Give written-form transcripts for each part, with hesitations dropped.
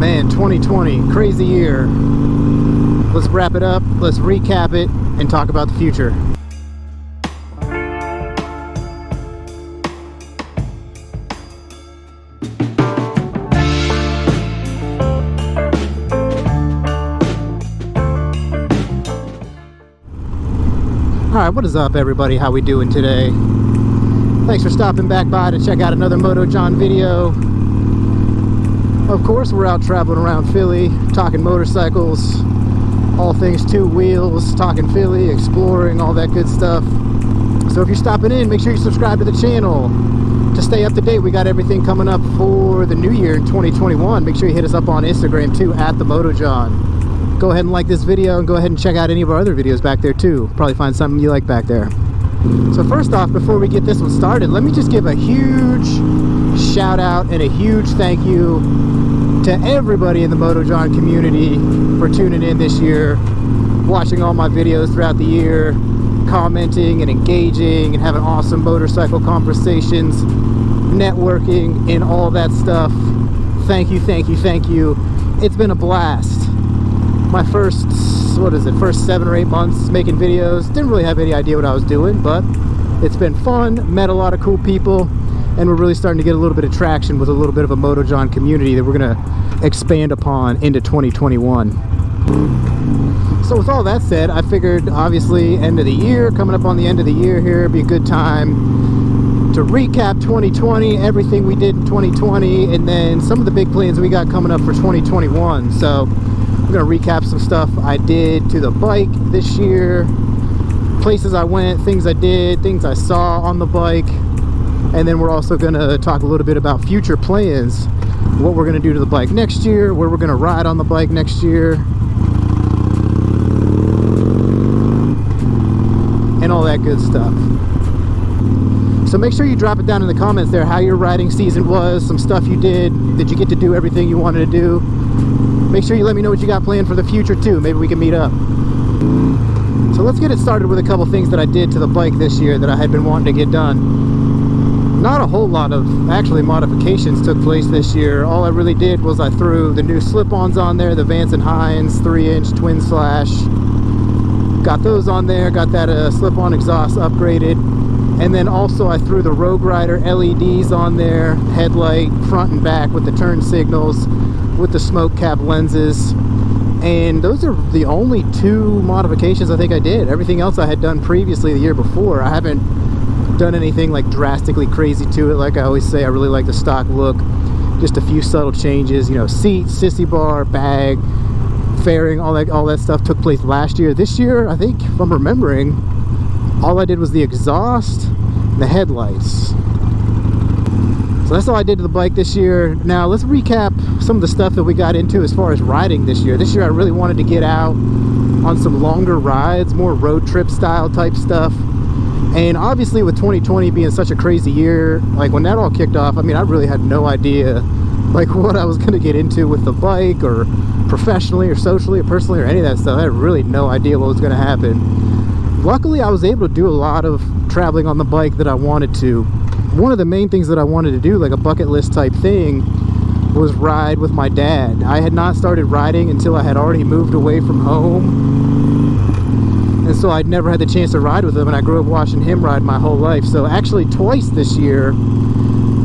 Man, 2020, crazy year. Let's wrap it up, let's recap it, and talk about the future. Alright, what is up everybody? How we doing today? Thanks for stopping back by to check out another Jawn video. Of course, we're out traveling around Philly, talking motorcycles, all things two wheels, talking Philly, exploring, all that good stuff. So if you're stopping in, make sure you subscribe to the channel to stay up to date. We got everything coming up for the new year in 2021. Make sure you hit us up on Instagram too, at the MotoJawn. Go ahead and like this video and go ahead and check out any of our other videos back there too. Probably find something you like back there. So first off, before we get this one started, let me just give a huge shout out and a huge thank you to everybody in the MotoJawn community for tuning in this year, watching all my videos throughout the year, commenting and engaging and having awesome motorcycle conversations, networking and all that stuff. Thank you, thank you, thank you. It's been a blast. My first 7 or 8 months making videos, didn't really have any idea what I was doing, but it's been fun, met a lot of cool people, and we're really starting to get a little bit of traction with a little bit of a MotoJawn community that we're going to expand upon into 2021. So with all that said, I figured obviously end of the year, coming up on the end of the year here, it'd be a good time to recap 2020, everything we did in 2020, and then some of the big plans we got coming up for 2021. So I'm going to recap some stuff I did to the bike this year, places I went, things I did, things I saw on the bike. And then we're also going to talk a little bit about future plans, what we're going to do to the bike next year, where we're going to ride on the bike next year, and all that good stuff. So make sure you drop it down in the comments there how your riding season was, some stuff you did you get to do everything you wanted to do. Make sure you let me know what you got planned for the future too. Maybe we can meet up. So let's get it started with a couple things that I did to the bike this year that I had been wanting to get done. Not a whole lot of actually modifications took place this year. All I really did was I threw the new slip-ons on there, the Vance & Hines 3-inch twin slash. Got those on there, got that slip-on exhaust upgraded. And then also I threw the Rogue Rider LEDs on there, headlight, front and back with the turn signals, with the smoke cap lenses. And those are the only 2 modifications I think I did. Everything else I had done previously the year before. I haven't done anything like drastically crazy to it. Like I always say, I really like the stock look. Just a few subtle changes, you know, seat, sissy bar, bag, fairing, all that stuff took place last year. This year, I think, if I'm remembering, all I did was the exhaust and the headlights. So that's all I did to the bike this year. Now let's recap some of the stuff that we got into as far as riding this year. This year I really wanted to get out on some longer rides, more road trip style type stuff. And obviously with 2020 being such a crazy year, like when that all kicked off, I mean, I really had no idea like what I was going to get into with the bike, or professionally or socially or personally or any of that stuff. I had really no idea what was going to happen. Luckily, I was able to do a lot of traveling on the bike that I wanted to. One of the main things that I wanted to do, like a bucket list type thing, was ride with my dad. I had not started riding until I had already moved away from home. And so I'd never had the chance to ride with him, and I grew up watching him ride my whole life. So actually twice this year,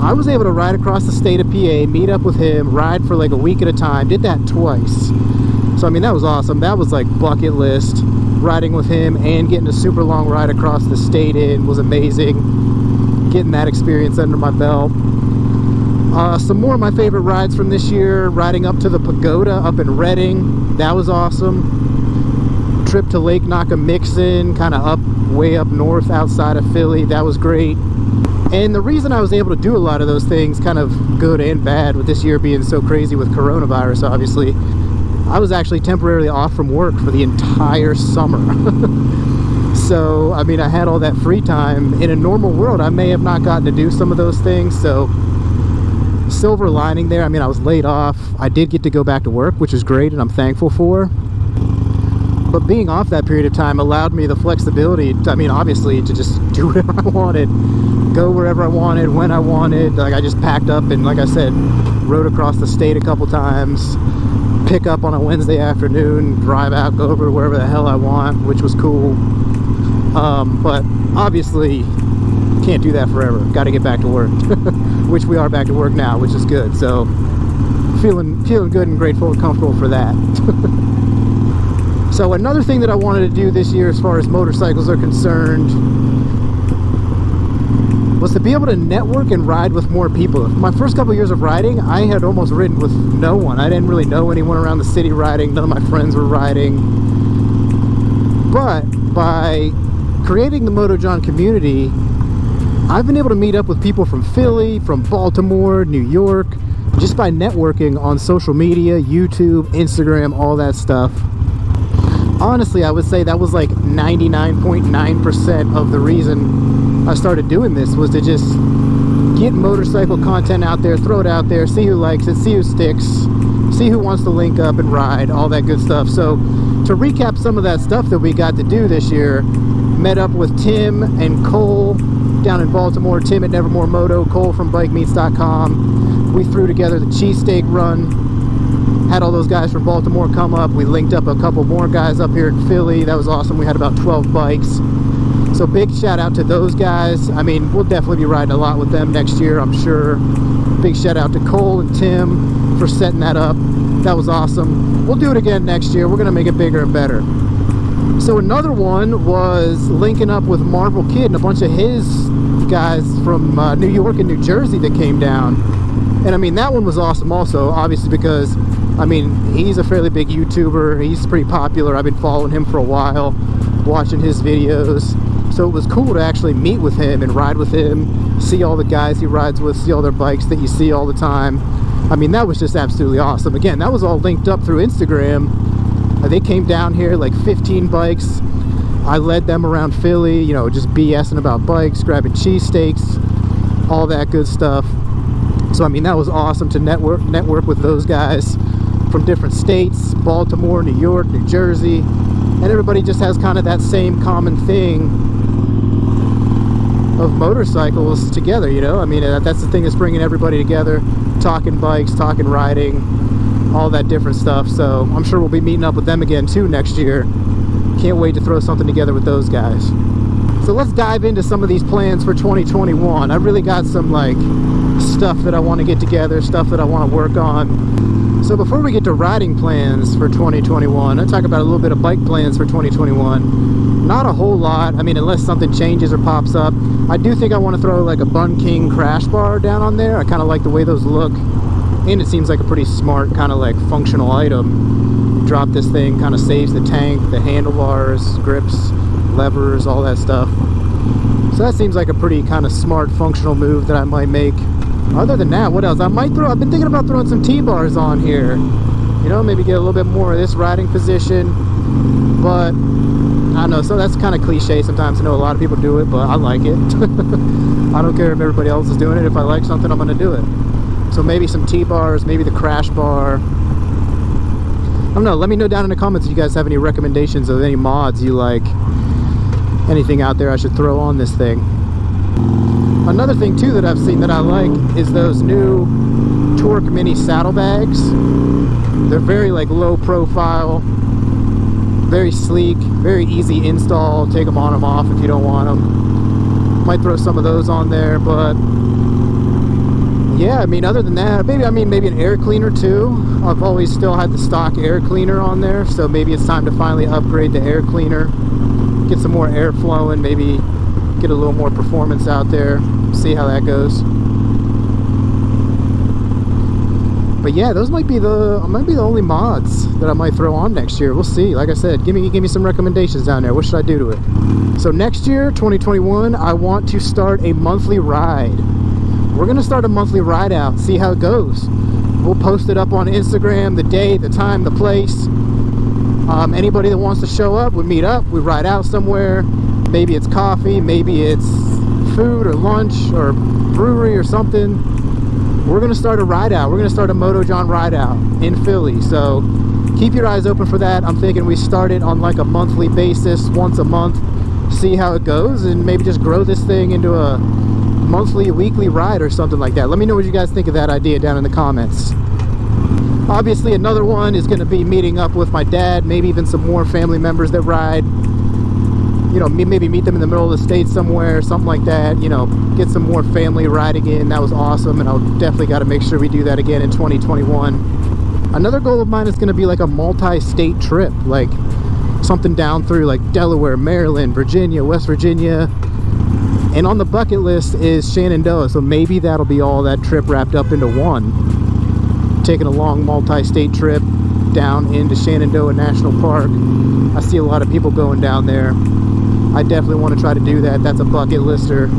I was able to ride across the state of PA, meet up with him, ride for like a week at a time. Did that twice. So I mean, that was awesome. That was like bucket list. Riding with him and getting a super long ride across the state in was amazing. Getting that experience under my belt. Some more of my favorite rides from this year, riding up to the pagoda up in Reading. That was awesome. Trip to Lake Nakamixon, kind of way up north outside of Philly. That was great. And the reason I was able to do a lot of those things, kind of good and bad, with this year being so crazy with coronavirus, obviously, I was actually temporarily off from work for the entire summer. So, I mean, I had all that free time. In a normal world, I may have not gotten to do some of those things. So, silver lining there. I mean, I was laid off. I did get to go back to work, which is great and I'm thankful for. But being off that period of time allowed me the flexibility, I mean, obviously, to just do whatever I wanted. go wherever I wanted, when I wanted. Like, I just packed up and, like I said, rode across the state a couple times, pick up on a Wednesday afternoon, drive out, go over wherever the hell I want, which was cool. But obviously can't do that forever. Got to get back to work, which we are back to work now, which is good. So feeling good and grateful and comfortable for that. So another thing that I wanted to do this year as far as motorcycles are concerned was to be able to network and ride with more people. My first couple years of riding, I had almost ridden with no one. I didn't really know anyone around the city riding. None of my friends were riding. But by creating the Jawn community, I've been able to meet up with people from Philly, from Baltimore, New York, just by networking on social media, YouTube, Instagram, all that stuff. Honestly, I would say that was like 99.9% of the reason I started doing this, was to just get motorcycle content out there, throw it out there, see who likes it, see who sticks, see who wants to link up and ride, all that good stuff. So to recap some of that stuff that we got to do this year, met up with Tim and Cole down in Baltimore. Tim at Nevermore Moto, Cole from BikeMeets.com. We threw together the cheesesteak run, had all those guys from Baltimore come up. We linked up a couple more guys up here in Philly. That was awesome. We had about 12 bikes. So big shout out to those guys. I mean, we'll definitely be riding a lot with them next year, I'm sure. Big shout out to Cole and Tim for setting that up. That was awesome. We'll do it again next year. We're gonna make it bigger and better. So another one was linking up with Marvel Kid and a bunch of his guys from New York and New Jersey that came down. And I mean, that one was awesome also, obviously, because I mean, he's a fairly big YouTuber. He's pretty popular. I've been following him for a while, watching his videos. So it was cool to actually meet with him and ride with him, see all the guys he rides with, see all their bikes that you see all the time. I mean, that was just absolutely awesome. Again, that was all linked up through Instagram. They came down here, like 15 bikes. I led them around Philly, you know, just BSing about bikes, grabbing cheesesteaks, all that good stuff. So I mean, that was awesome to network with those guys from different states, Baltimore, New York, New Jersey, and everybody just has kind of that same common thing of motorcycles together, you know. I mean, that's the thing that's bringing everybody together, talking bikes, talking riding, all that different stuff. So I'm sure we'll be meeting up with them again too next year. Can't wait to throw something together with those guys. So let's dive into some of these plans for 2021. I really got some like stuff that I want to get together, stuff that I want to work on. So before we get to riding plans for 2021, I'll talk about a little bit of bike plans for 2021. Not a whole lot. I mean, unless something changes or pops up. I do think I want to throw like a Bun King crash bar down on there. I kind of like the way those look. And it seems like a pretty smart kind of like functional item. Drop this thing, kind of saves the tank, the handlebars, grips, levers, all that stuff. So that seems like a pretty kind of smart functional move that I might make. Other than that, what else? I've been thinking about throwing some T-bars on here. You know, maybe get a little bit more of this riding position. But I don't know, so that's kind of cliche sometimes. I know a lot of people do it, but I like it. I don't care if everybody else is doing it. If I like something, I'm going to do it. So maybe some T-bars, maybe the crash bar. I don't know, let me know down in the comments if you guys have any recommendations of any mods you like. Anything out there I should throw on this thing. Another thing too that I've seen that I like is those new Torque Mini saddlebags. They're very like low profile, very sleek, very easy install. Take them on, them off if you don't want them. Might throw some of those on there, but yeah, I mean, other than that, maybe an air cleaner too. I've always still had the stock air cleaner on there, so maybe it's time to finally upgrade the air cleaner, get some more air flowing, maybe get a little more performance out there, see how that goes. But yeah, those might be the only mods that I might throw on next year. We'll see. Like I said, give me some recommendations down there. What should I do to it? So next year, 2021, I want to start a monthly ride. We're gonna start a monthly ride out, see how it goes. We'll post it up on Instagram, the day, the time, the place. Anybody that wants to show up, we meet up, we ride out somewhere. Maybe it's coffee, maybe it's food or lunch or brewery or something. We're gonna start a ride out. We're gonna start a Jawn ride out in Philly. So keep your eyes open for that. I'm thinking we start it on like a monthly basis, once a month, see how it goes, and maybe just grow this thing into a monthly, weekly ride or something like that. Let me know what you guys think of that idea down in the comments. Obviously, another one is going to be meeting up with my dad, maybe even some more family members that ride. You know, maybe meet them in the middle of the state somewhere, something like that. You know, get some more family riding in. That was awesome, and I'll definitely got to make sure we do that again in 2021. Another goal of mine is going to be like a multi-state trip, like something down through like Delaware, Maryland, Virginia, West Virginia. And on the bucket list is Shenandoah, so maybe that'll be all that trip wrapped up into one. Taking a long multi-state trip down into Shenandoah National Park. I see a lot of people going down there. I definitely want to try to do that. That's a bucket lister.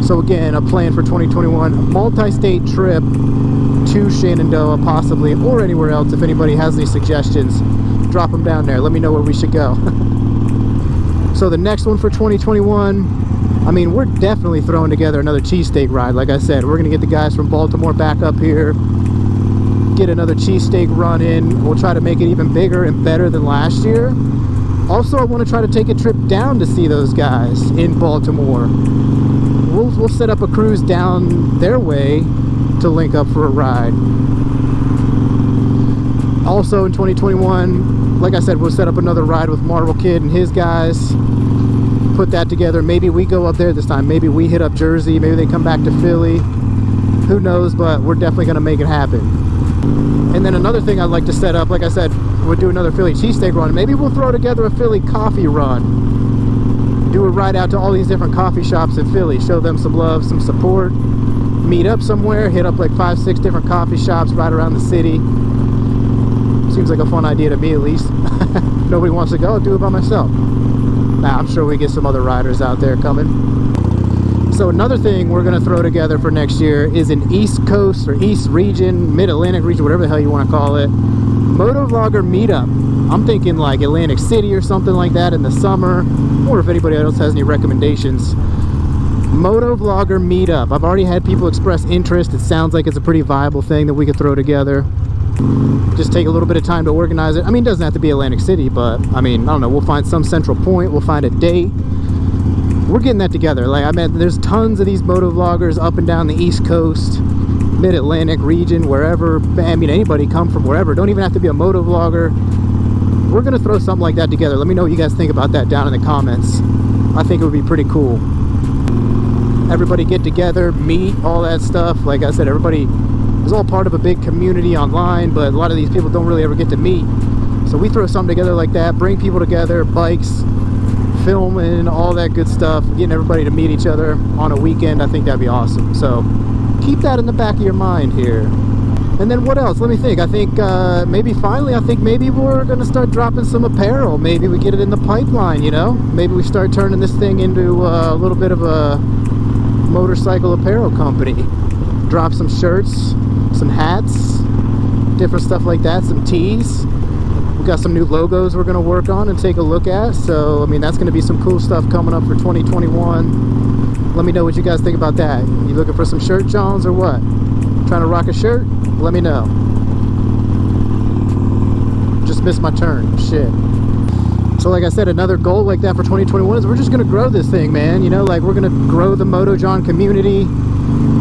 So again, a plan for 2021, a multi-state trip to Shenandoah possibly, or anywhere else. If anybody has any suggestions, drop them down there. Let me know where we should go. So the next one for 2021, I mean, we're definitely throwing together another cheesesteak ride. Like I said, we're going to get the guys from Baltimore back up here, get another cheesesteak run in. We'll try to make it even bigger and better than last year. Also, I want to try to take a trip down to see those guys in Baltimore. We'll set up a cruise down their way to link up for a ride. Also in 2021, like I said, we'll set up another ride with Marvel Kid and his guys. Put that together. Maybe we go up there this time. Maybe we hit up Jersey. Maybe they come back to Philly. Who knows, but we're definitely going to make it happen. And then another thing I'd like to set up, like I said, we'll do another Philly cheesesteak run. Maybe we'll throw together a Philly coffee run. Do a ride out to all these different coffee shops in Philly. Show them some love, some support. Meet up somewhere. Hit up like 5-6 different coffee shops right around the city. Seems like a fun idea to me, at least. Nobody wants to go, I'll do it by myself. Nah, I'm sure we get some other riders out there coming. So another thing we're going to throw together for next year is an East Coast or East region, Mid-Atlantic region, whatever the hell you want to call it, MotoVlogger Meetup. I'm thinking like Atlantic City or something like that in the summer, or if anybody else has any recommendations. MotoVlogger Meetup. I've already had people express interest. It sounds like it's a pretty viable thing that we could throw together. Just take a little bit of time to organize it. I mean, it doesn't have to be Atlantic City, but I mean, I don't know, we'll find some central point, we'll find a date. We're getting that together. Like I mean, there's tons of these motovloggers up and down the East Coast, Mid-Atlantic region, wherever. I mean, anybody come from wherever. Don't even have to be a motovlogger. We're gonna throw something like that together. Let me know what you guys think about that down in the comments. I think it would be pretty cool. Everybody get together, meet, all that stuff. Like I said, everybody is all part of a big community online, but a lot of these people don't really ever get to meet. So we throw something together like that, bring people together, bikes, filming, all that good stuff, getting everybody to meet each other on a weekend. I think that'd be awesome. So keep that in the back of your mind here. And then what else? Let me think. I think maybe we're going to start dropping some apparel. Maybe we get it in the pipeline, you know? Maybe we start turning this thing into a little bit of a motorcycle apparel company. Drop some shirts, some hats, different stuff like that, some tees. We've got some new logos we're going to work on and take a look at. So, I mean, that's going to be some cool stuff coming up for 2021. Let me know what you guys think about that. You looking for some shirt, Johns, or what? Trying to rock a shirt? Let me know. Just missed my turn. Shit. So like I said, another goal like that for 2021 is we're just going to grow this thing, man. You know, like we're going to grow the Jawn community.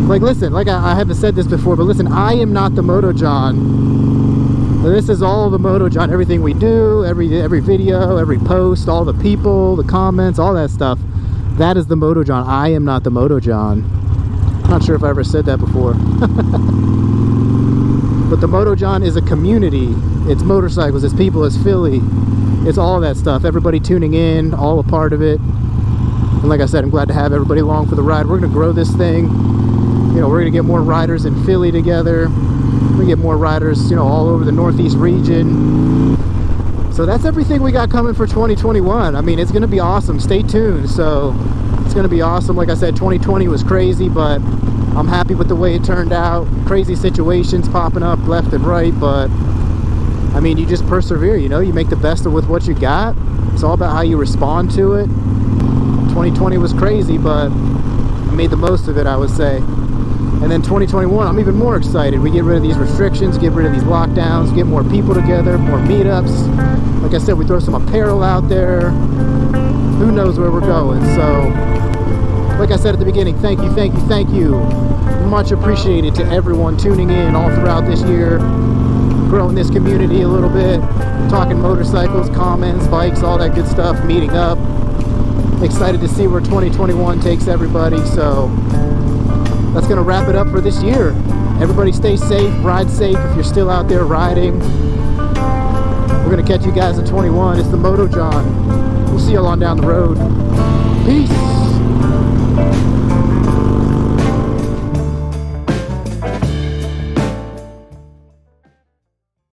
Like, listen, like I haven't said this before, but listen, I am not the Jawn. This is all the Jawn. Everything we do, every video, every post, all the people, the comments, all that stuff. That is the Jawn. I am not the Jawn. Not sure if I ever said that before. But the Jawn is a community. It's motorcycles, it's people, it's Philly. It's all that stuff. Everybody tuning in, all a part of it. And like I said, I'm glad to have everybody along for the ride. We're going to grow this thing. You know, we're going to get more riders in Philly together. We get more riders, you know, all over the Northeast region. So that's everything we got coming for 2021. I mean, it's going to be awesome. Stay tuned. So it's going to be awesome. Like I said, 2020 was crazy, but I'm happy with the way it turned out. Crazy situations popping up left and right, but I mean, you just persevere, you know, you make the best of with what you got. It's all about how you respond to it. 2020 was crazy, but I made the most of it, I would say. And then 2021, I'm even more excited. We get rid of these restrictions, get rid of these lockdowns, get more people together, more meetups. Like I said, we throw some apparel out there. Who knows where we're going? So Like I said at the beginning, thank you, thank you, thank you. Much appreciated to everyone tuning in all throughout this year, growing this community a little bit, talking motorcycles, comments, bikes, all that good stuff, meeting up. Excited to see where 2021 takes everybody. So that's going to wrap it up for this year. Everybody stay safe, ride safe if you're still out there riding. We're going to catch you guys in 21. It's the Moto Jawn. We'll see you all on down the road. Peace.